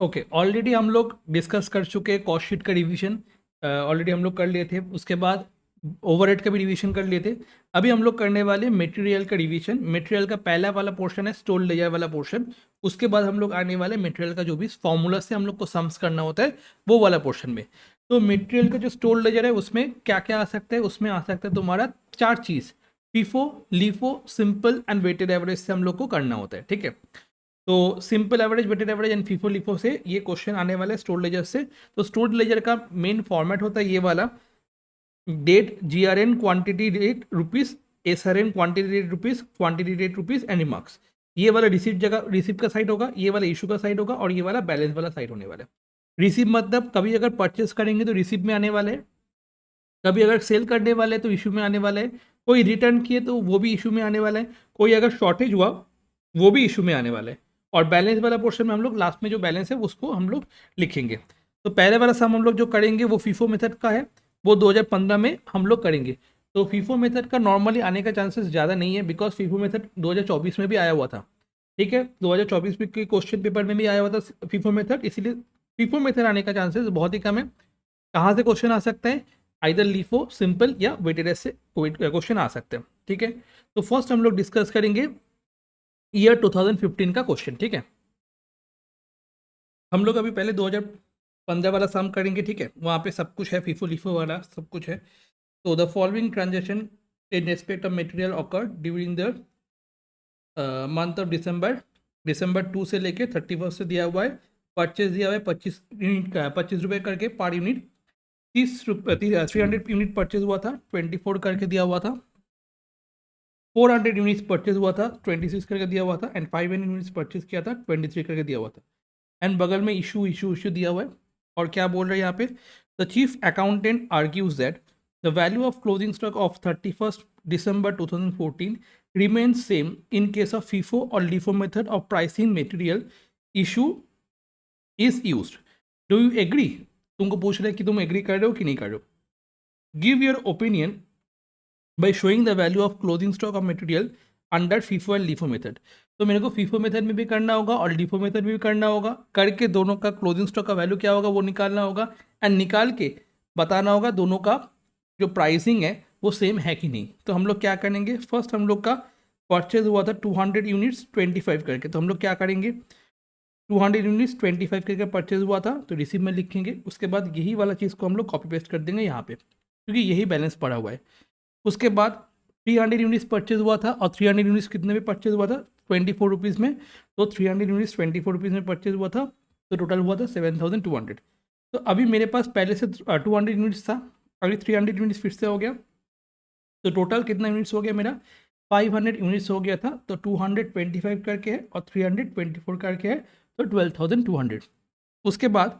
Okay, already हम लोग discuss कर चुके हैं कॉस्ट शीट का रिवीजन। ऑलरेडी हम लोग कर लिए थे। उसके बाद ओवरहेड का भी रिवीजन कर लिए थे। अभी हम लोग करने वाले मटेरियल का रिवीजन। मटेरियल का पहला वाला पोर्शन है स्टोर लेजर वाला पोर्शन। उसके बाद हम लोग आने वाले मटेरियल का जो भी फॉर्मूला से हम लोग को सम्स करना होता है वो वाला पोर्शन में। तो मटेरियल का जो स्टोर लेजर है उसमें क्या क्या आ सकता है, उसमें आ सकता है तुम्हारा चार चीज़। FIFO, LIFO, simple and weighted average से हम लोग को करना होता है। ठीक है, तो simple average, weighted average and FIFO LIFO से ये क्वेश्चन आने वाला है स्टोर लेजर से। तो स्टोर लेजर का मेन फॉर्मेट होता है ये वाला। Date, GRN quantity rate rupees, SRN quantity rate rupees, quantity rate rupees and remarks. ये वाला रिसिप्ट जगह रिसिप्ट का साइड होगा, ये वाला इशू का साइड होगा और ये वाला बैलेंस वाला साइड होने वाला है। रिसिप्ट मतलब कभी अगर परचेस करेंगे तो रिसिप्ट में आने वाले हैं, कभी अगर सेल करने वाले हैं तो इशू में आने वाला है, कोई रिटर्न किए तो वो भी इशू में आने वाला है, कोई अगर शॉर्टेज हुआ वो भी इशू में आने वाला है। और बैलेंस वाला पोर्शन में हम लोग लास्ट में जो बैलेंस है उसको हम लोग लिखेंगे। तो पहले वाला सम हम लोग जो करेंगे वो फीफो मेथड का है, वो 2015 में हम लोग करेंगे। तो फीफो मेथड का नॉर्मली आने का चांसेस ज़्यादा नहीं है, बिकॉज फीफो मेथड 2024 में भी आया हुआ था। ठीक है, 2024 में के क्वेश्चन पेपर में भी आया हुआ था फीफो मेथड, इसीलिए फीफो मेथड आने का चांसेस बहुत ही कम है। कहाँ से क्वेश्चन आ सकते हैं? आइदर लीफो, सिंपल या वेटेड एस से क्वेश्चन आ सकते हैं। ठीक है, तो फर्स्ट हम लोग डिस्कस करेंगे ईयर 2015 का क्वेश्चन। ठीक है, हम लोग अभी पहले 2015 वाला सम करेंगे। ठीक है, वहाँ पे सब कुछ है, फीफो लीफो वाला सब कुछ है। तो the following transaction in respect of material occur during the month of December, दिसंबर 2 से लेके 31 से दिया हुआ है। परचेज दिया हुआ है 25 यूनिट का, 25 रुपये करके पर यूनिट। 300 यूनिट परचेज हुआ था, 24 करके दिया हुआ था। 400 यूनिट्स परचेज हुआ था, 26 करके दिया हुआ था। एंड 500 यूनिट्स परचेज किया था, 23 करके दिया हुआ था। एंड बगल में इशू इशू इशू दिया हुआ है। और क्या बोल रहे हैं यहाँ पे? The chief accountant argues that the value of closing stock of 31st December 2014 remains same in case of FIFO or LIFO method of pricing material issue is used. Do you agree? तुमको पूछ रहे हैं कि तुम agree कर रहे हो कि नहीं कर रहे हो। Give your opinion by showing the value of closing stock of material under FIFO and LIFO method. तो मेरे को फीफो मेथड में भी करना होगा और लीफो मेथड में भी करना होगा, करके दोनों का क्लोजिंग स्टॉक का वैल्यू क्या होगा वो निकालना होगा। एंड निकाल के बताना होगा दोनों का जो प्राइसिंग है वो सेम है कि नहीं। तो हम लोग क्या करेंगे, फर्स्ट हम लोग का परचेज हुआ था 200 यूनिट्स 25 करके, तो हम लोग क्या करेंगे 200 यूनिट्स 25 करके परचेज हुआ था तो रिसीव में लिखेंगे। उसके बाद यही वाला चीज़ को हम लोग कॉपी पेस्ट कर देंगे यहाँ पे, क्योंकि यही बैलेंस पड़ा हुआ है। उसके बाद 300 यूनिट्स परचेज हुआ था और 300 यूनिट्स कितने में परचेज हुआ था? 24 रुपीज़ में। तो 300 यूनिट्स 24 रुपीज़ में परचेज हुआ था, तो टोटल हुआ था 7200। तो अभी मेरे पास पहले से 200 यूनिट्स था, अभी 300 यूनिट्स फिर से हो गया, तो टोटल कितना यूनिट्स हो गया मेरा? 500 यूनिट्स हो गया था। तो 225 करके है और 324 करके है, तो 12,200। उसके बाद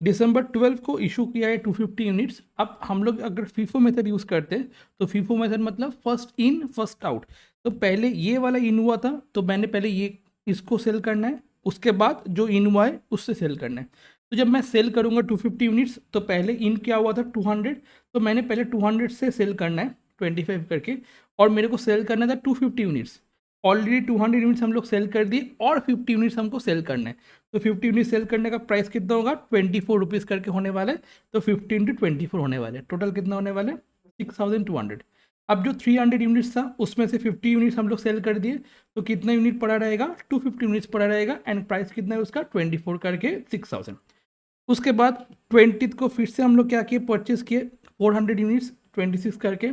दिसंबर 12 को इशू किया है 250 यूनिट्स। अब हम लोग अगर फीफो मेथड यूज़ करते हैं तो फीफो मेथड मतलब फर्स्ट इन फर्स्ट आउट। तो पहले ये वाला इन हुआ था तो मैंने पहले ये इसको सेल करना है, उसके बाद जो इन हुआ है उससे सेल करना है। तो जब मैं सेल करूँगा 250 यूनिट्स तो पहले इन क्या हुआ था 200, तो मैंने पहले 200 से सेल करना है 25 करके, और मेरे को सेल करना था 250 यूनिट्स। ऑलरेडी 200 यूनिट्स हम लोग सेल कर दिए और 50 यूनिट्स हमको सेल करना है। तो 50 यूनिट सेल करने का प्राइस कितना होगा? 24 रुपीज़ करके होने वाला है। तो 50 इंटू 24 होने वाले, टोटल कितना होने वाला है? 6200। अब जो 300 यूनिट्स था उसमें से 50 यूनिट्स हम लोग सेल कर दिए, तो कितना यूनिट पड़ा रहेगा? 250 यूनिट्स पड़ा रहेगा। एंड प्राइस कितना है उसका? 24 करके 6000। उसके बाद 20 को फिर से हम लोग क्या किए, परचेज किए 400 यूनिट्स 26 करके।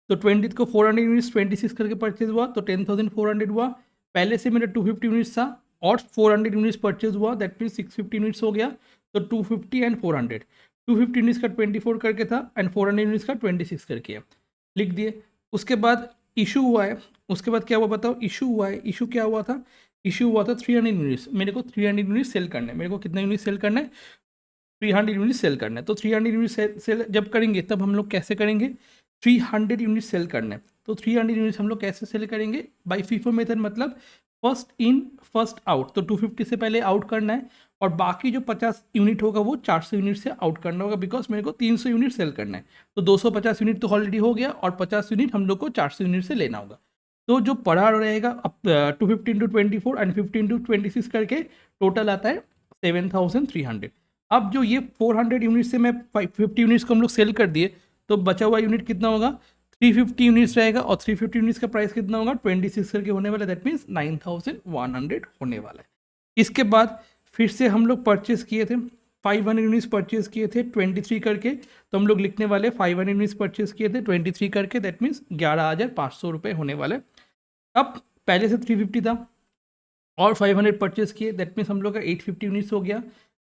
तो 20 को 400 यूनिट्स 26 करके परचेज हुआ तो 10,400 हुआ। पहले से मेरा 250 यूनिट्स था और 400 यूनिट्स परचेज हुआ, दैट मीन 650 यूनिट्स हो गया। तो 250 एंड 400, 250 यूनिट्स का 24 करके था एंड 400 यूनिट्स का 26 करके है, लिख दिए। उसके बाद इशू हुआ है, उसके बाद क्या हुआ बताओ? इशू हुआ है, इशू क्या हुआ था? इशू हुआ था 300 यूनिट्स। मेरे को 300 यूनिट्स सेल करना है। मेरे को कितना यूनिट सेल करना है? 300 यूनिट सेल करना है। तो 300 यूनिट सेल जब करेंगे तब हम लोग कैसे करेंगे? 300 यूनिट सेल करना है। तो 300 यूनिट्स हम लोग कैसे सेल करेंगे? बाय फीफो मेथड, मतलब फर्स्ट इन फर्स्ट आउट। तो 250 से पहले आउट करना है और बाकी जो 50 यूनिट होगा वो 400 यूनिट से आउट करना होगा, बिकॉज मेरे को 300 यूनिट सेल करना है। तो 250 यूनिट तो ऑलरेडी हो गया और 50 यूनिट हम लोग को 400 यूनिट से लेना होगा। तो जो पड़ा रहेगा अब 250 इंटू 24 एंड 50 इंटू 26 करके टोटल आता है 7300। अब जो ये 400 यूनिट से मैं 50 यूनिट्स को हम लोग सेल कर दिए, तो बचा हुआ यूनिट कितना होगा, 350 यूनिट्स रहेगा, और 350 यूनिट्स का प्राइस कितना होगा, 26 करके होने वाला है, दैट मीन्स 9100 होने वाला है। इसके बाद फिर से हम लोग परचेस किए थे 500 यूनिट्स परचेस किए थे 23 करके, तो हम लोग लिखने वाले 500 यूनिट्स परचेस किए थे 23 करके, दैट मीन्स 11,500 रुपये होने वाले। अब पहले से 350 था और 500 परचेस किए, दैट मीन्स हम लोग का 850 यूनिट्स हो गया।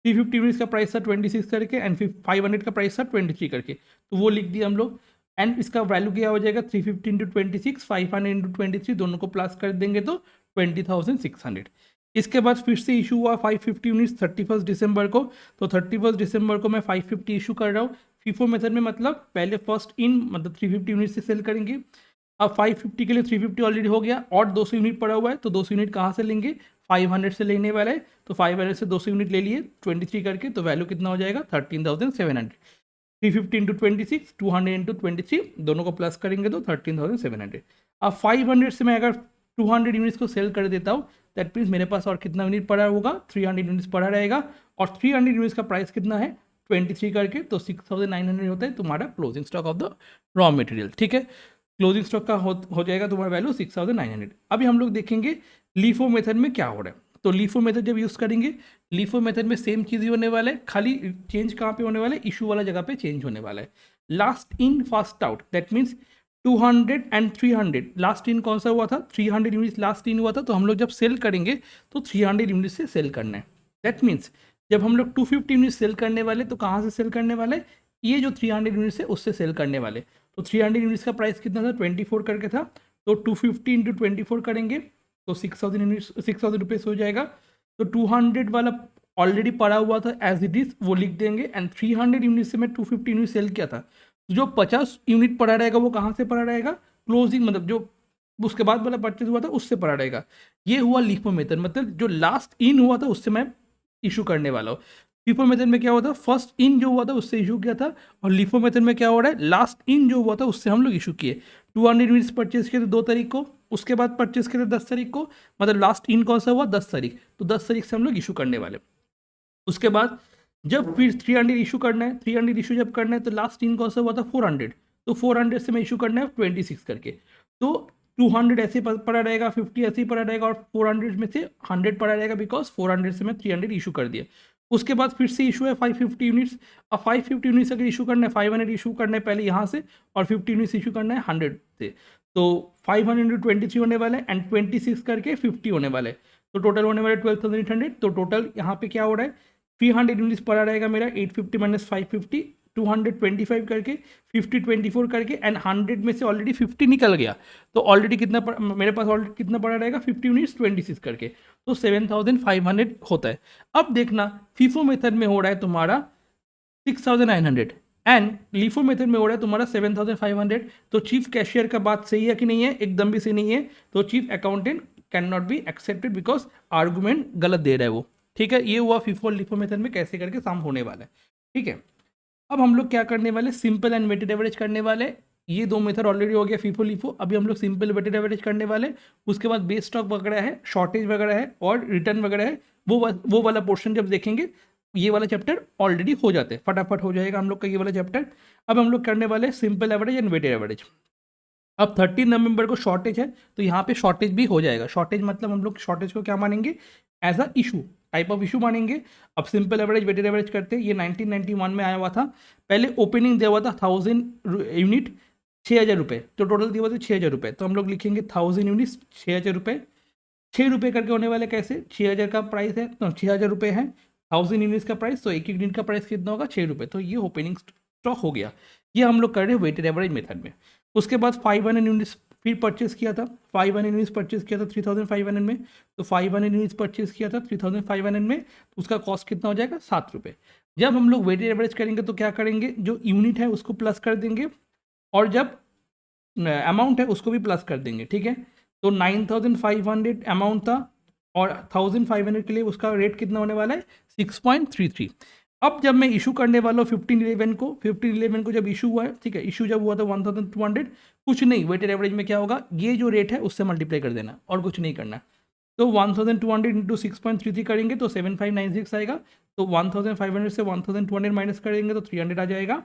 350 यूनिट्स का प्राइस था 26 करके एंड 500 का प्राइस था 23 करके, तो वो लिख दिया हम लोग। एंड इसका वैल्यू क्या हो जाएगा, 350 इंटू 26, 500 इंटू 23, दोनों को प्लस कर देंगे तो 20,600। इसके बाद फिर से इशू हुआ 550 यूनिट्स 31 दिसंबर को, तो 31 दिसंबर को मैं 550 इशू कर रहा हूँ फीफो मेथड में, मतलब पहले फर्स्ट इन मतलब 350 यूनिट से सेल करेंगे। अब 550 के लिए 350 ऑलरेडी हो गया और 200 यूनिट पड़ा हुआ है, तो 200 यूनिट कहाँ से लेंगे, 500 से लेने वाला है, तो 500 से 200 यूनिट ले लिए 23 करके, तो वैल्यू कितना हो जाएगा 13,700। 350 इंटू 26, 200 इंटू 23, दोनों को प्लस करेंगे तो 13,700। अब 500 से मैं अगर 200 यूनिट्स को सेल कर देता हूँ, दैट मीन्स मेरे पास और कितना यूनिट पड़ा होगा, 300 यूनिट्स पड़ा रहेगा, और 300 यूनिट्स का प्राइस कितना है 23 करके, तो 6,900 होता है तुम्हारा closing stock of the raw material. ठीक है, क्लोजिंग स्टॉक का हो जाएगा तुम्हारा वैल्यू 6,900। अभी हम लोग देखेंगे लीफो मेथड में क्या हो रहा है। तो लीफो मेथड जब यूज़ करेंगे, लीफो मेथड में सेम चीज़ ही होने वाला है, खाली चेंज कहाँ पे होने वाला है, इशू वाला जगह पे चेंज होने वाला है। Last in first out, that means 200 and 300, last in कौन सा हुआ था, 300 यूनिट्स लास्ट इन हुआ था, तो हम लोग जब सेल करेंगे तो 300 यूनिट से सेल करना है। दैट मीन्स जब हम लोग 250 यूनिट सेल करने वाले, तो कहाँ से सेल करने वाले, ये जो 300 यूनिट्स है उससे सेल करने वाले। तो 300 यूनिट्स का प्राइस कितना था, 24 करके था, तो 250 इंटू 24 करेंगे तो 6,000 यूनिट्स 6,000 रुपीज़ हो जाएगा। तो 200 वाला ऑलरेडी पड़ा हुआ था एज इट इज़, वो लिख देंगे, एंड 300 यूनिट से मैं 250 यूनिट सेल किया था, तो जो 50 यूनिट पड़ा रहेगा वो कहाँ से पड़ा रहेगा, क्लोजिंग मतलब जो उसके बाद वाला परचेज हुआ था उससे पड़ा रहेगा। ये हुआ लीफो मेथड, मतलब जो लास्ट इन हुआ था उससे मैं इशू करने वाला हूँ। फीफो मेथड में क्या होता है, फर्स्ट इन जो हुआ था उससे इशू किया था, और लीफो मेथड में क्या हो रहा है, लास्ट इन जो हुआ था उससे हम लोग इशू किए। 200 यूनिट्स परचेज किए थे 2 तारीख को, उसके बाद परचेज किए थे 10 तारीख को, मतलब लास्ट इन कौन सा हुआ 10 तारीख, तो 10 तारीख से हम लोग इशू करने वाले। उसके बाद जब फिर 300 इशू करना है, 300 इशू जब करना है, तो लास्ट इन कौन सा हुआ था 400, तो 400 से मैं इशू करना है 26 करके, तो 200 ऐसे पड़ा रहेगा, 50 ऐसे ही पड़ा रहेगा, और 400 में से 100 पड़ा रहेगा, बिकॉज 400 से मैं 300 इशू कर दिया। उसके बाद फिर से इशू है 550 यूनिट्स। अब 550 यूनिट्स अगर इशू करना है, 500 इशू करना है पहले यहाँ से, और 50 यूनिट्स इशू करना है 100 से, तो 500 इंटू 23 होने वाला है, एंड 26 करके 50 होने वाले, तो टोटल होने वाले 12,800। तो टोटल यहाँ पे क्या हो रहा है, 300 यूनिट्स पड़ा रहेगा मेरा, 850 माइनस 550, 225 करके, 50 24 करके, एंड 100 में से ऑलरेडी 50 निकल गया, तो ऑलरेडी कितना मेरे पास ऑलरेडी कितना पड़ा रहेगा, 50 यूनिट्स 26 करके, तो 7,500 होता है। अब देखना फीफो मेथड में हो रहा है तुम्हारा 6,900 एंड लीफो मेथड में हो रहा है तुम्हारा 7,500। तो चीफ कैशियर का बात सही है कि नहीं है, एकदम भी सही नहीं है, तो chief accountant can not be accepted because argument गलत दे रहा है वो। ठीक है, ये हुआ फीफो लीफो मेथड में कैसे करके सम होने वाला है। ठीक है, अब हम लोग क्या करने वाले, सिंपल एंड वेटेड एवरेज करने वाले। ये 2 मेथड ऑलरेडी हो गया फीफो लीफो, अभी हम लोग सिंपल वेटेड एवरेज करने वाले। उसके बाद बेस स्टॉक वगैरह है, शॉर्टेज वगैरह है, और रिटर्न वगैरह है, वो वाला पोर्शन जब देखेंगे, ये वाला चैप्टर ऑलरेडी हो जाते हैं, फटाफट हो जाएगा हम लोग का ये वाला चैप्टर। अब हम लोग करने वाले simple average and weighted average. अब 13 नवंबर को शॉर्टेज है, तो यहाँ पे शॉर्टेज भी हो जाएगा। शॉर्टेज मतलब हम लोग शॉर्टेज को क्या मानेंगे, as a issue, type of issue मानेंगे। अब सिंपल एवरेज वेटेड एवरेज करते हैं, ये 1991 में आया हुआ था। पहले ओपनिंग दिया हुआ था 1000 यूनिट 6,000 रुपये, तो टोटल दिया हुआ था 6,000 रुपये, तो हम लोग लिखेंगे 1000 यूनिट्स 6,000 रुपये। 6 रुपये करके होने वाले कैसे, 6,000 का प्राइस है, तो 6,000 रुपये है, 1000 यूनिट्स का प्राइस, तो एक यूनिट का प्राइस कितना होगा 6 रुपये, तो ये ओपनिंग स्टॉक हो गया। ये हम लोग कर रहे हैं वेटेड एवरेज मेथड में। उसके बाद 500 यूनिट्स फिर परचेस किया था, 500 यूनिट्स परचेस किया था 3,500 में, तो 500 यूनिट्स परचेस किया था 3,500 में, तो उसका कॉस्ट कितना हो जाएगा 7 रुपये। जब हम लोग वेटेड एवरेज करेंगे तो क्या करेंगे, जो यूनिट है उसको प्लस कर देंगे, और जब अमाउंट है उसको भी प्लस कर देंगे। ठीक है, तो 9,500 अमाउंट था, और 1,500 के लिए उसका रेट कितना होने वाला है 6.33। अब जब मैं इशू करने वाला हूँ 15/11 को जब इशू हुआ है, ठीक है, इशू जब हुआ था 1200, कुछ नहीं, वेटेड एवरेज में क्या होगा, ये जो रेट है उससे मल्टीप्लाई कर देना और कुछ नहीं करना। तो 1200 इंटू 6.33 करेंगे तो 7596 आएगा। तो 1500 से 1200 माइनस करेंगे तो 300 आ जाएगा।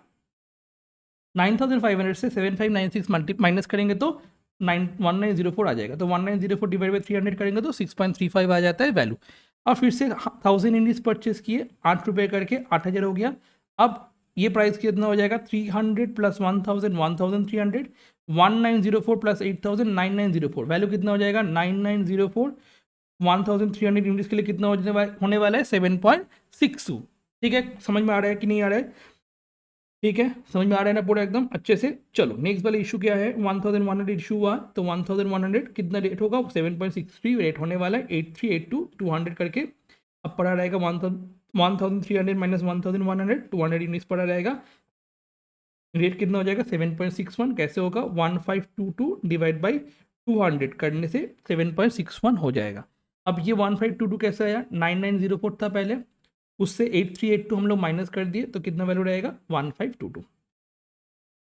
9500 से 7596 माइनस करेंगे तो 1904 आ जाएगा। तो 1904 डिवाइड बाई 300 करेंगे तो 6.35 आ जाता है वैल्यू। अब फिर से 1000 यूनिट्स परचेस किए, 8 रुपये करके 8000 हो गया। अब ये प्राइस कितना हो जाएगा, 300 प्लस 1000 1300, 1904 प्लस 8000 9904, वैल्यू कितना हो जाएगा 9904। 1300 यूनिट्स के लिए कितना होने वाला है 7.62। ठीक है, समझ में आ रहा है कि नहीं आ रहा है? ठीक है, समझ में आ रहा है ना पूरा एकदम अच्छे से। चलो नेक्स्ट वाला इशू क्या है, 1100 इशू हुआ तो 1100 कितना रेट होगा, 7.63 रेट होने वाला है, 8382 200 करके। अब पड़ा रहेगा 1300 माइनस 1100 200 यूनिट्स पड़ा रहेगा। रेट कितना हो जाएगा 7.61, कैसे होगा 1522 डिवाइड बाई 200 करने से 7.61 हो जाएगा। अब ये 1522 कैसे आया, 9904 था पहले, उससे 8382 हम लोग माइनस कर दिए तो कितना वैल्यू रहेगा 1522।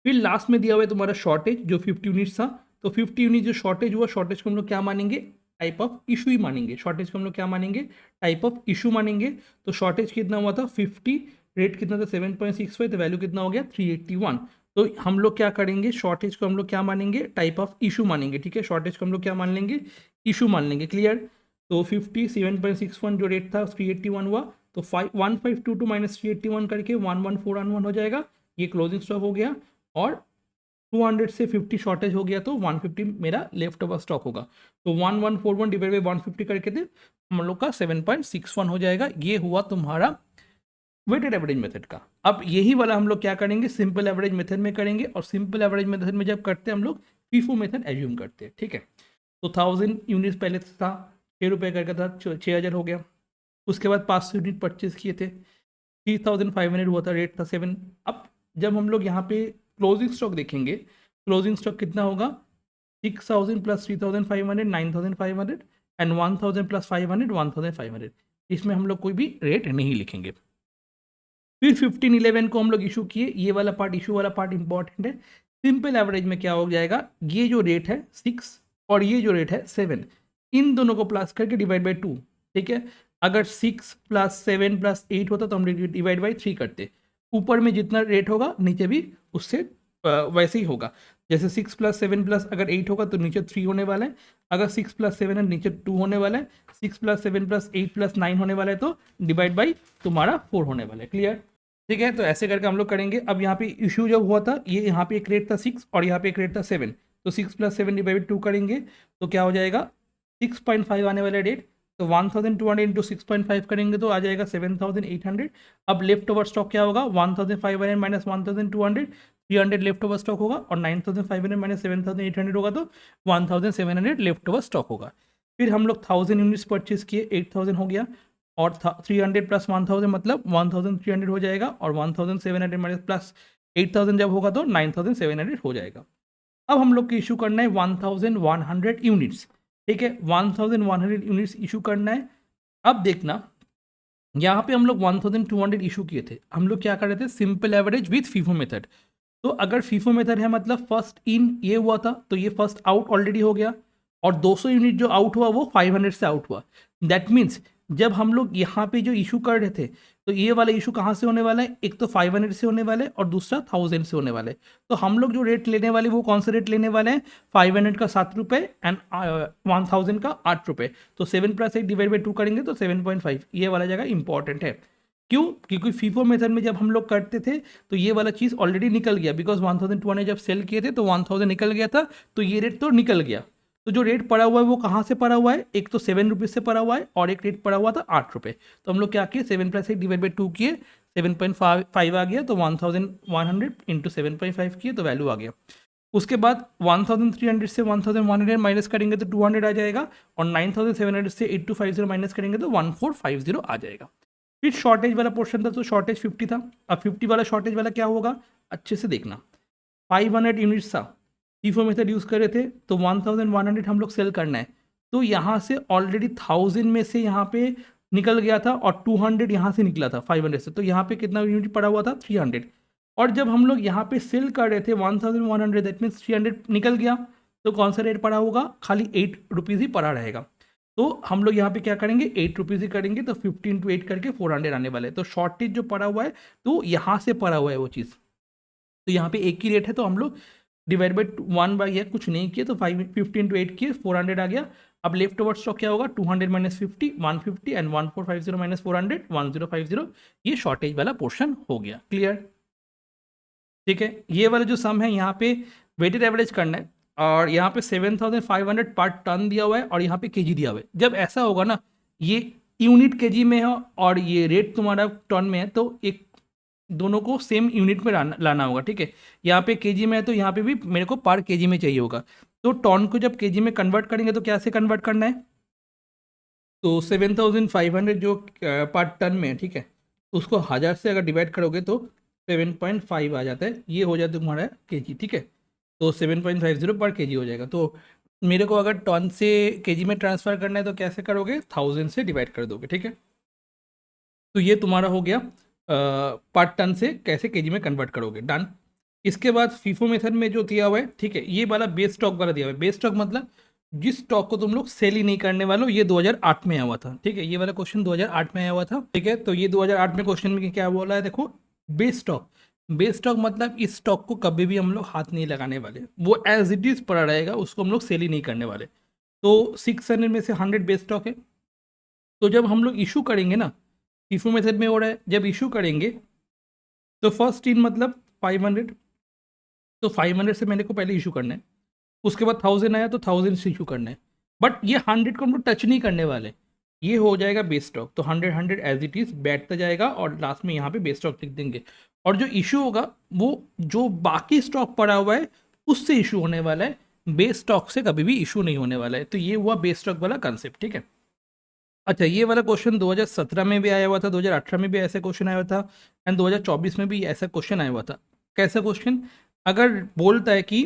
फिर लास्ट में दिया हुआ है तुम्हारा शॉर्टेज जो 50 यूनिट्स था। तो 50 यूनिट जो शॉर्टेज हुआ, शॉर्टेज को हम लोग क्या मानेंगे, टाइप ऑफ इशू ही मानेंगे। शॉर्टेज को हम लोग क्या मानेंगे, टाइप ऑफ इशू मानेंगे। तो शॉर्टेज कितना हुआ था 50, रेट कितना था 7.65, तो वैल्यू कितना हो गया 381। तो हम लोग क्या करेंगे, शॉर्टेज को हम लोग क्या मानेंगे, टाइप ऑफ इशू मानेंगे। ठीक है, शॉर्टेज को हम लोग क्या मान लेंगे, इशू मान लेंगे। क्लियर? तो 50 7.61 जो रेट था 381 हुआ, तो 1522 माइनस 381 करके 11411 हो जाएगा। ये क्लोजिंग स्टॉक हो गया। और 200 से 50 शॉर्टेज हो गया तो 150 मेरा लेफ्ट ओवर स्टॉक होगा। तो 1141 डिवाइड बाई 150 करके थे हम लोग का 7.61 हो जाएगा। ये हुआ तुम्हारा वेटेड एवरेज मेथड का। अब यही वाला हम लोग क्या करेंगे, सिंपल एवरेज मेथड में करेंगे। और सिंपल एवरेज मेथड में जब करते हैं हम लोग फीफो मेथड एज्यूम करते हैं। ठीक है, तो 1000 यूनिट्स पहले था 6 रुपये करके था, 6000 हो गया। उसके बाद 500 यूनिट परचेज किए थे, 3500 हुआ था, रेट था 7। अब जब हम लोग यहाँ पे क्लोजिंग स्टॉक देखेंगे, क्लोजिंग स्टॉक कितना होगा 6000 प्लस 3500 9500 एंड 1000 प्लस 500 1500। इसमें हम लोग कोई भी रेट नहीं लिखेंगे। फिर 1511 को हम लोग इशू किए, ये वाला पार्ट, इशू वाला पार्ट इंपॉर्टेंट है। सिंपल एवरेज में क्या हो जाएगा, ये जो रेट है 6 और ये जो रेट है 7, इन दोनों को प्लस करके डिवाइड बाई 2। ठीक है, अगर 6 प्लस 7 प्लस 8 होता तो हम डिवाइड बाई 3 करते। ऊपर में जितना रेट होगा नीचे भी उससे वैसे ही होगा। जैसे 6 प्लस 7 प्लस अगर 8 होगा तो नीचे 3 होने वाला है, अगर 6 प्लस 7 है नीचे 2 होने वाला है, 6 प्लस 7 प्लस 8 प्लस 9 होने वाला है तो डिवाइड बाई तुम्हारा 4 होने वाला है। क्लियर? ठीक है, तो ऐसे करके हम लोग करेंगे। अब यहाँ पे इशू जब हुआ था, ये यहाँ पे एक रेट था 6 और यहाँ पे एक रेट था 7, तो 6 प्लस 7 डिवाइड 2 करेंगे तो क्या हो जाएगा 6.5 आने वाला रेट। तो 1200 इंटू 6.5 करेंगे तो आ जाएगा 7800। अब लेफ्ट ओवर स्टॉक क्या होगा 1500 माइनस 1200, 300 लेफ्ट ओवर स्टॉक होगा। और 9500 माइनस 7800 होगा तो 1700 लेफ्ट ओवर स्टॉक होगा। फिर हम लोग 1000 यूनिट्स परचेज किए, 8000 हो गया। और 300 प्लस 1000 मतलब 1300 हो जाएगा। और 1700 माइनस प्लस 8000 जब होगा तो 9700 हो जाएगा। अब हम लोग को इशू करना है 1100 यूनिट्स। ठीक है, 1100 यूनिट्स इशू करना है। अब देखना, यहाँ पे हम लोग 1200 इशू किए थे, हम लोग क्या कर रहे थे, simple average with FIFO method. तो अगर फीफो मेथड है मतलब फर्स्ट इन ये हुआ था तो ये फर्स्ट आउट ऑलरेडी हो गया। और 200 यूनिट जो आउट हुआ वो 500 से आउट हुआ। दैट मीन्स जब हम लोग यहाँ पे जो इशू कर रहे थे तो ये वाला इशू कहाँ से होने वाला है, एक तो 500 से होने वाला है और दूसरा 1000 से होने वाला है। तो हम लोग जो रेट लेने वाले वो कौन सा रेट लेने वाले हैं, 500 का 7 रुपये एंड 1000 का 8 रुपये। तो 7 प्लस 8 डिवाइड बाई 2 करेंगे तो 7.5, ये वाला जगह इंपॉर्टेंट है। क्यों? क्योंकि फीफो मेथड में जब हम लोग करते थे तो ये वाला चीज़ ऑलरेडी निकल गया, बिकॉज 1200 जब सेल किए थे तो 1000 निकल गया था, तो ये रेट तो निकल गया। तो जो रेट पड़ा हुआ है वो कहाँ से पड़ा हुआ है, एक तो 7 रुपीज़ से पड़ा हुआ है और एक रेट पड़ा हुआ था 8 रुपये। तो हम लोग क्या किए, 7 प्लस 8 डिवाइड बाई 2 किए, 7.5 आ गया। तो 1100 इंटू 7.5 किए तो वैल्यू आ गया। उसके बाद 1300 से 1100 माइनस करेंगे तो 200 आ जाएगा। और 9700 से 8250 माइनस करेंगे तो 1450 आ जाएगा। फिर शॉर्टेज वाला पोर्शन था तो शॉर्टेज 50 था। अब 50 वाला शॉर्टेज वाला क्या होगा, अच्छे से देखना, 500 यूनिट्स था, फीफो मेथड यूज़ कर रहे थे तो 1100 हम लोग सेल करना है। तो यहाँ से ऑलरेडी 1000 में से यहाँ पे निकल गया था और 200 यहाँ से निकला था 500 से, तो यहाँ पे कितना यूनिट पड़ा हुआ था 300। और जब हम लोग यहाँ पे सेल कर रहे थे 1100, दैट मीन्स 300 निकल गया, तो कौन सा रेट पड़ा होगा, खाली 8 रुपीज़ ही पड़ा रहेगा। तो हम लोग यहाँ पे क्या करेंगे, 8 रुपीज़ ही करेंगे, तो 15 × 8 करके 400 आने वाले हैं। तो शॉर्टेज जो पड़ा हुआ है तो यहाँ से पड़ा हुआ है वो चीज़, तो यहाँ पे एक ही रेट है, तो हम लोग डिवाइड बाई 1 बाई है, कुछ नहीं किए, तो 15 × 8 किए, 400 आ गया। अब लेफ्ट ओवर स्टॉक क्या होगा, 200 - 50 150 एंड 1450 - 400 1050, ये शॉर्टेज वाला पोर्शन हो गया। क्लियर, ठीक है। ये वाला जो सम है यहाँ पे वेटेड एवरेज करना है, और यहाँ पे 7500 पर टन दिया हुआ है और यहाँ पे केजी दिया हुआ है। जब ऐसा होगा ना, ये यूनिट केजी में है और ये रेट तुम्हारा टन में है, तो एक दोनों को सेम यूनिट में लाना होगा, ठीक है। यहाँ पे केजी में है तो यहाँ पे भी मेरे को पर केजी में चाहिए होगा। तो टन को जब केजी में कन्वर्ट करेंगे तो क्या से कन्वर्ट करना है, तो 7500 जो पर टन में है, ठीक है, उसको 1000 से अगर डिवाइड करोगे तो 7.5 आ जाता है, ये हो जाता है तुम्हारा केजी, ठीक है। तो 7.50 पर केजी हो जाएगा। तो मेरे को अगर टन से केजी में ट्रांसफ़र करना है तो कैसे करोगे, 1000 से डिवाइड कर दोगे, ठीक है। तो ये तुम्हारा हो गया पर टन से कैसे केजी में कन्वर्ट करोगे, डन। इसके बाद फीफो मेथड में जो दिया हुआ है, ठीक है, ये वाला बेस स्टॉक वाला दिया हुआ है। बेस स्टॉक मतलब जिस स्टॉक को तुम लोग सेल ही नहीं करने वाले हो, ये 2008 में आया हुआ था, ठीक है। ये वाला क्वेश्चन 2008 में आया हुआ था, ठीक है। तो ये 2008 में क्वेश्चन में क्या बोला है, देखो, बेस स्टॉक। बेस स्टॉक मतलब इस स्टॉक को कभी भी हम लोग हाथ नहीं लगाने वाले, वो एज इट इज़ पड़ा रहेगा, उसको हम लोग सेल ही नहीं करने वाले। तो 600 में से 100 बेस स्टॉक है। तो जब हम लोग इशू करेंगे ना, फीफो मेथड में हो रहा है, जब इशू करेंगे तो फर्स्ट इन मतलब 500, तो 500 से मैंने को पहले इशू करना है, उसके बाद 1000 आया तो 1000 से इशू करना है। बट ये 100 को हम लोग टच नहीं करने वाले, ये हो जाएगा बेस स्टॉक। तो 100 एज इट इज़ बैठता जाएगा और लास्ट में यहाँ पे बेस स्टॉक लिख देंगे। और जो इशू होगा वो जो बाकी स्टॉक पड़ा हुआ है उससे इशू होने वाला है, बेस स्टॉक से कभी भी इशू नहीं होने वाला है। तो ये हुआ बेस स्टॉक वाला कंसेप्ट, ठीक है। अच्छा, ये वाला क्वेश्चन 2017 में भी आया हुआ था, 2018 में भी ऐसा क्वेश्चन आया हुआ था, एंड 2024 में भी ऐसा क्वेश्चन आया हुआ था। कैसा क्वेश्चन, अगर बोलता है कि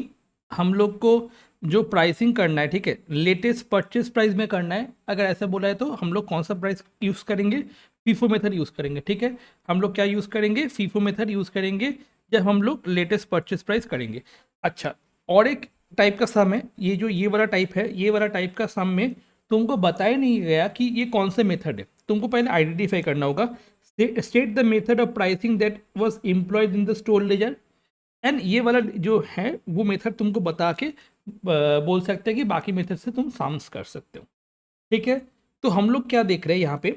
हम लोग को जो प्राइसिंग करना है, ठीक है, लेटेस्ट परचेस प्राइस में करना है, अगर ऐसा बोला है तो हम लोग कौन सा प्राइस यूज़ करेंगे, फीफो मेथड यूज़ करेंगे, ठीक है। हम लोग क्या यूज़ करेंगे, फीफो मेथड यूज़ करेंगे जब हम लोग लेटेस्ट परचेस प्राइस करेंगे। अच्छा, और एक टाइप का सम है, ये जो ये वाला टाइप है, ये वाला टाइप का सम में तुमको बताया नहीं गया कि ये कौन सा मेथड है, तुमको पहले आइडेंटिफाई करना होगा। State the method of pricing that was employed in the store laser, and ये वाला जो है वो मेथड तुमको बता के बोल सकते हैं कि बाकी मेथड से तुम साम्स कर सकते हो, ठीक है। तो हम लोग क्या देख रहे हैं यहाँ पे,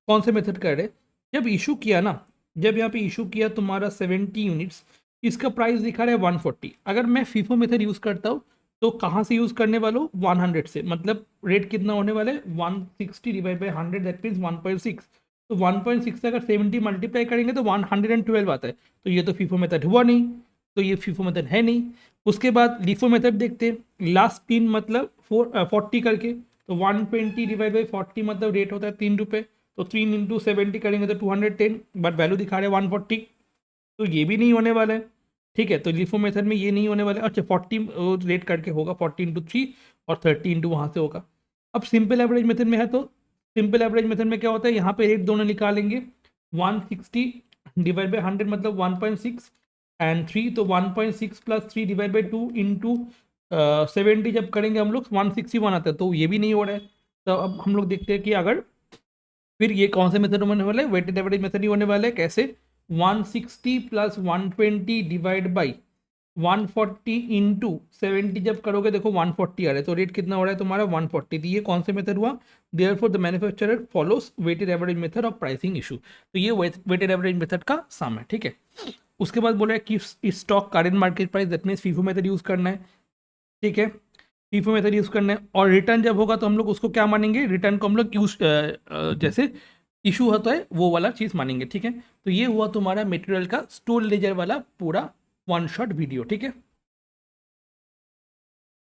कौन से मेथड कर रहे हैं, जब इशू किया ना, जब यहाँ पे इशू किया तुम्हारा 70 यूनिट्स, इसका प्राइस दिखा रहा है 140। अगर मैं फीफो मेथड यूज़ करता हूँ तो कहाँ से यूज़ करने वाला हूँ, 100 से, मतलब रेट कितना होने वाला है, 160 डिवाइड बाई 100, दैट मीन्स 1.6। तो 1.6 से अगर 70 मल्टीप्लाई करेंगे तो 112 आता है। तो ये तो फीफो मेथड हुआ नहीं, तो ये फीफो मेथड है नहीं। उसके बाद लीफो मेथड देखते हैं, लास्ट 3 मतलब 40 करके, तो 120 डिवाइड बाई 40 मतलब रेट होता है 3 रुपये, तो 3 × 70 करेंगे तो 210, बट वैल्यू दिखा रहे हैं 140, तो ये भी नहीं होने वाला है, ठीक है। तो लिफो मेथड में ये नहीं होने वाला है। अच्छा, 40 रेट करके होगा, 40 × 3 और 30 वहाँ से होगा। अब सिंपल एवरेज मेथड में है, तो सिंपल एवरेज मेथड में क्या होता है, यहाँ पे रेट दोनों निकालेंगे, 160 डिवाइड बाई 100 मतलब 1.6 एंड 3, तो 1.6 + 3 डिवाइड बाई 2 × 70 जब करेंगे हम लोग 161 आता है, तो ये भी नहीं हो रहा है। तो अब हम लोग देखते हैं कि अगर फिर ये कौन से मेथड होने वाला है, वेटेड एवरेज मेथड ही होने वाला है। कैसे, 160 + 120 डिवाइड बाई 140 × 70 जब करोगे, देखो 140 आ रहा है, तो रेट कितना हो रहा है तुम्हारा 140। तो ये कौन से मेथड हुआ, therefore the manufacturer follows weighted average method of pricing issue. तो ये वेटेड एवरेज मेथड का सम है, ठीक है। उसके बाद बोला है कि stock current market price, that means FIFO method use करना है, ठीक है। फीफो मेथड यूज़ करना है, और रिटर्न जब होगा तो हम लोग उसको क्या मानेंगे, रिटर्न को हम लोग यूज जैसे इशू होता है वो वाला चीज़ मानेंगे, ठीक है। तो ये हुआ तुम्हारा मटेरियल का स्टोर लेजर वाला पूरा वन शॉट वीडियो, ठीक है।